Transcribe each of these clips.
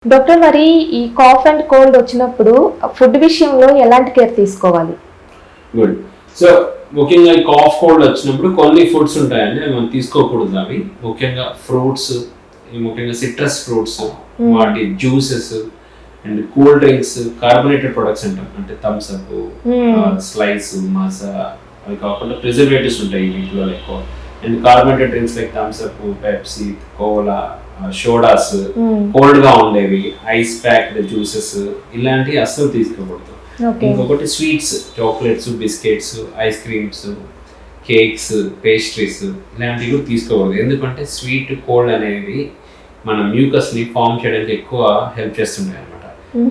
Doctor, మరి ఈ cough and cold వచ్చినప్పుడు ఫుడ్ విషయంలో ఎలాంటి కేర్ తీసుకోవాలి? గుడ్. సో ముఖ్యంగా ఈ కాఫ్ కోల్డ్ వచ్చినప్పుడు కొన్ని ఫుడ్స్ ఉంటాయండి, మనం తీసుకోకూడదు. అవి ముఖ్యంగా ఫ్రూట్స్, ముఖ్యంగా సిట్రస్ ఫ్రూట్స్, వాటి juices and cool drinks, carbonated products అంటాం, అంటే థమ్స్ అప్, స్లైస్, మాసా, అవి కాకుండా ప్రిజర్వేటివ్స్ ఉంటాయి వీటిలో ఎక్కువ. And carbonated drinks like Thums Up, Pepsi, cola, sodas, cold గా ఉండేవి, ఐస్ ప్యాక్డ్ జ్యూసెస్, ఇలాంటివి అస్సలు తీసుకోకూడదు. ఇంకొకటి sweets, chocolates, biscuits, ice creams, cakes, pastries, ఇలాంటివి కూడా తీసుకోకూడదు. ఎందుకంటే స్వీట్, కోల్డ్ అనేవి మన మ్యూకస్ ని ఫామ్ చేయడానికి ఎక్కువ హెల్ప్ చేస్తుంటాయి అనమాట.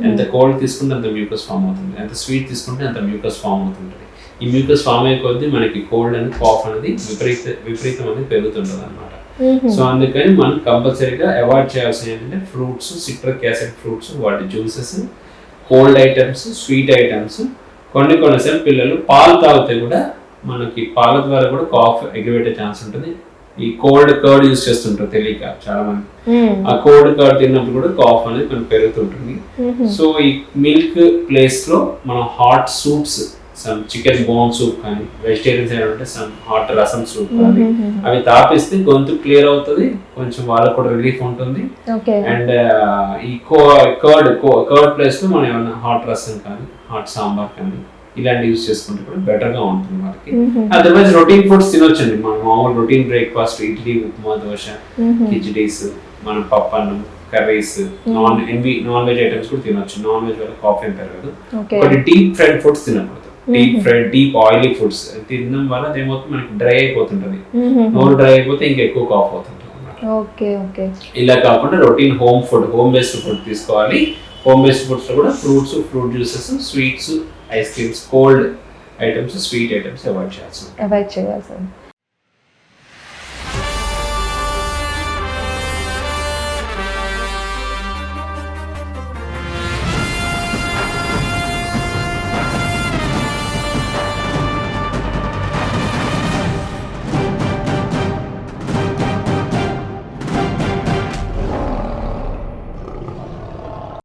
ఎంత కోల్డ్ తీసుకుంటే అంత మ్యూకస్ ఫామ్ అవుతుంది, ఎంత స్వీట్ తీసుకుంటే అంత మ్యూకస్ ఫామ్ అవుతుంటుంది. ఈ మ్యూకస్ ఫామ్ అయ్యే కొద్దీ మనకి కోల్డ్ అని కాఫ్ అనేది విపరీతం అనేది పెరుగుతుంటుంది అనమాట. సో అందుకని మనం కంపల్సరీగా అవాయిడ్ చేయాల్సింది ఏంటంటే ఫ్రూట్స్, సిట్రిక్ యాసిడ్ ఫ్రూట్స్, వాటి juices, cold items, sweet items. కొన్నిసార్లు పిల్లలు పాలు తాగితే కూడా మనకి పాల ద్వారా కూడా కాఫ్ ఎగ్గిపెట్టే ఛాన్స్ ఉంటుంది. ఈ కోల్డ్ కర్డ్ యూజ్ చేస్తుంటారు తెలియక చాలా మంది. ఆ కోల్డ్ కర్డ్ తిన్నప్పుడు కూడా కాఫ్ అనేది మనకు పెరుగుతుంటుంది. సో ఈ మిల్క్ ప్లేస్ లో మనం hot soups, some chicken bone soup కానీ, వెజిటేరియన్స్ ఏంటంటే సమ్ హాట్ రసం సూప్ కానీ, అవి తాపిస్తే గొంతు క్లియర్ అవుతుంది, కొంచెం వాళ్ళకు కూడా రిలీఫ్ ఉంటుంది. అండ్ ఈ కర్డ్ ప్లేస్ లో మనం ఏమన్నా హాట్ రసం కానీ, హాట్ సాంబార్ కానీ ఇలాంటి యూజ్ చేసుకుంటే కూడా బెటర్ గా ఉంటుంది మనకి. అదర్వైజ్ రొటీన్ ఫుడ్స్ తినొచ్చండి. మనం మామూలు రొటీన్ బ్రేక్ఫాస్ట్, ఇడ్లీ, ఉప్మా, దోశ, కిచిడీస్, మనం పప్పు అన్నం, కర్రీస్, నాన్ వెజ్ ఐటమ్స్ కూడా తినొచ్చు. నాన్ వెజ్ వల్ల కాఫ్ ఏం పెరగదు. ఒకటి డీప్ ఫ్రైడ్ ఫుడ్స్ తినకూడదు. డీప్ ఆయిలీ ఫుడ్స్ తినడం వల్ల ఏమవుతుంది, మనకి డ్రై అయిపోతుంటది. నోరు డ్రై అయిపోతే ఇంకా ఎక్కువ కాఫ్ అవుతుంటది అన్నమాట. ఇలా కాకుండా రొటీన్ హోమ్ బేస్డ్ ఫుడ్ తీసుకోవాలి. హోమ్ బేస్డ్ ఫుడ్స్ లో కూడా fruits, fruit juices, sweets, ice creams, cold items, sweet items avoid చేయాల్సి.